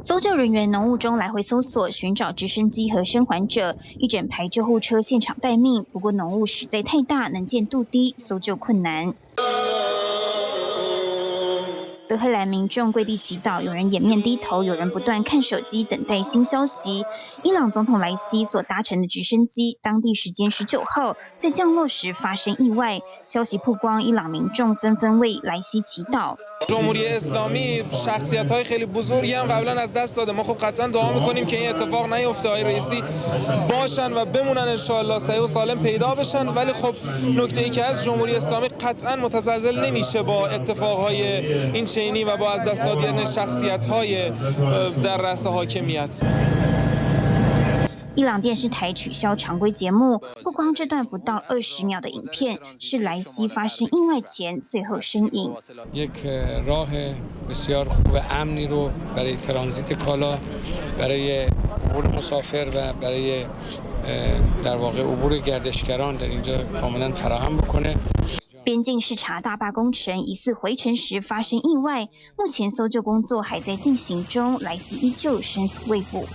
搜救人员浓雾中来回搜索，寻找直升机和生还者，一整排救护车现场待命。不过浓雾实在太大，能见度低，搜救困难。德黑兰民众跪地祈祷，有人掩面低头，有人不断看手机等待新消息。伊朗总统莱西所搭乘的直升机，当地时间19号在降落时发生意外，消息曝光，伊朗民众纷纷为莱西祈祷。جمهوری اسلامی شخصیت‌های خیلی بزرگی هم قبلا از دست داده. ما خب قطعا دعا می‌کنیم که این اتفاق نیفته. آقای رئیسی باشن و بمونن ان شاءالله صحیح و سالم پیدا بشن. ولی خب نکته‌ای که از جمهوری اسلامی قطعا متزلزل نمیشه با اتفاقهای این چینی و با از دست دادن شخصیت‌های در رأس حاکمیت. 伊朗电视台取消常规节目，曝光这段不到20秒的影片，是莱西发生意外前最后身影。یک راه بسیار خوب امنی رو برای ترانزیت کالا، برای عبور مسافر و برای در واقع عبور گردشگران در اینجا کاملا فراهم بکنه。边境视察大坝工程疑似回程时发生意外，目前搜救工作还在进行中，莱西依旧生死未卜。